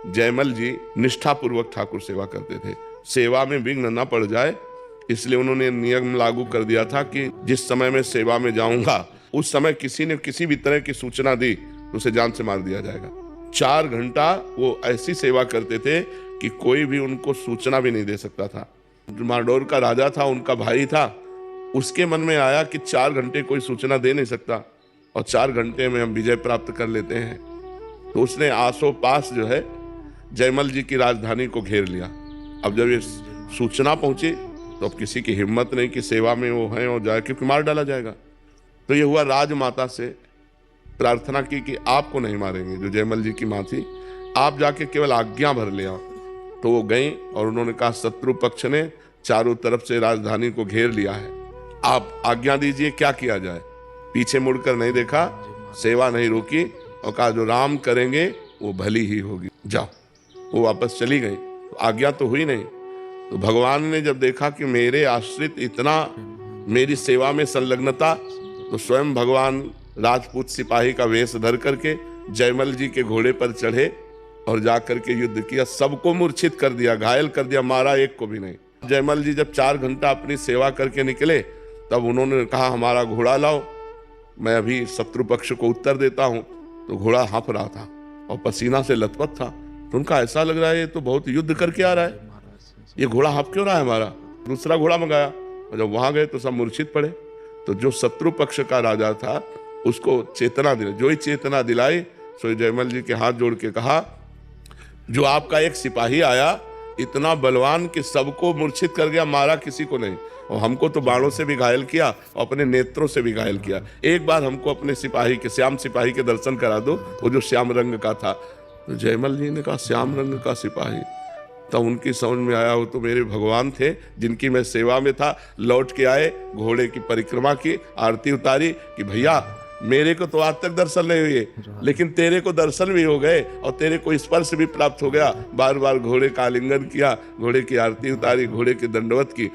जयमल जी निष्ठापूर्वक ठाकुर सेवा करते थे। सेवा में विघ्न न पड़ जाए इसलिए उन्होंने नियम लागू कर दिया था कि जिस समय मैं सेवा में जाऊंगा उस समय किसी ने किसी भी तरह की सूचना दी तो उसे जान से मार दिया जाएगा। 4 घंटा वो ऐसी सेवा करते थे कि कोई भी उनको सूचना भी नहीं दे सकता था। जो मारडोर का राजा था, उनका भाई था, उसके मन में आया कि 4 घंटे कोई सूचना दे नहीं सकता और 4 घंटे में हम विजय प्राप्त कर लेते हैं। तो उसने आसोपास जो है जयमल जी की राजधानी को घेर लिया। अब जब ये सूचना पहुंची तो अब किसी की हिम्मत नहीं कि सेवा में वो हैं और जाए, क्योंकि मार डाला जाएगा। तो ये हुआ, राजमाता से प्रार्थना की कि आपको नहीं मारेंगे, जो जयमल जी की माँ थी, आप जाके केवल आज्ञा भर ले आओ। तो वो गई और उन्होंने कहा शत्रु पक्ष ने चारों तरफ से राजधानी को घेर लिया है, आप आज्ञा दीजिए क्या किया जाए। पीछे मुड़कर नहीं देखा, सेवा नहीं रोकी और कहा जो राम करेंगे वो भली ही होगी, जाओ। वो वापस चली गई। तो आज्ञा तो हुई नहीं। तो भगवान ने जब देखा कि मेरे आश्रित इतना मेरी सेवा में संलग्नता, तो स्वयं भगवान राजपूत सिपाही का वेश धर करके जयमल जी के घोड़े पर चढ़े और जाकर के युद्ध किया। सबको मूर्छित कर दिया, घायल कर दिया, मारा एक को भी नहीं। जयमल जी जब 4 घंटा अपनी सेवा करके निकले तब उन्होंने कहा हमारा घोड़ा लाओ, मैं अभी शत्रु पक्ष को उत्तर देता हूं। तो घोड़ा हाँफ रहा था और पसीना से लथपथ था। तो उनका ऐसा लग रहा है ये तो बहुत युद्ध करके आ रहा है, ये घोड़ा हाँफ क्यों रहा है हमारा। दूसरा घोड़ा मंगाया और जब वहां गए तो सब मूर्छित पड़े। तो जो शत्रु पक्ष का राजा था उसको चेतना दिलाई, जो ही चेतना दिलाई सो जयमल जी के हाथ जोड़ के कहा जो आपका एक सिपाही आया इतना बलवान कि सबको मूर्छित कर गया, मारा किसी को नहीं, और हमको तो बाणों से भी घायल किया और अपने नेत्रों से भी घायल किया। एक बार हमको अपने सिपाही के, श्याम सिपाही के दर्शन करा दो, वो जो श्याम रंग का था। तो जयमल जी ने कहा श्याम रंग का सिपाही। तब उनकी समझ में आया वो तो मेरे भगवान थे जिनकी मैं सेवा में था। लौट के आए, घोड़े की परिक्रमा की, आरती उतारी कि भैया मेरे को तो आज तक दर्शन नहीं हुए, लेकिन तेरे को दर्शन भी हो गए और तेरे को स्पर्श भी प्राप्त हो गया। बार बार घोड़े का आलिंगन किया, घोड़े की आरती उतारी, घोड़े की दंडवत की।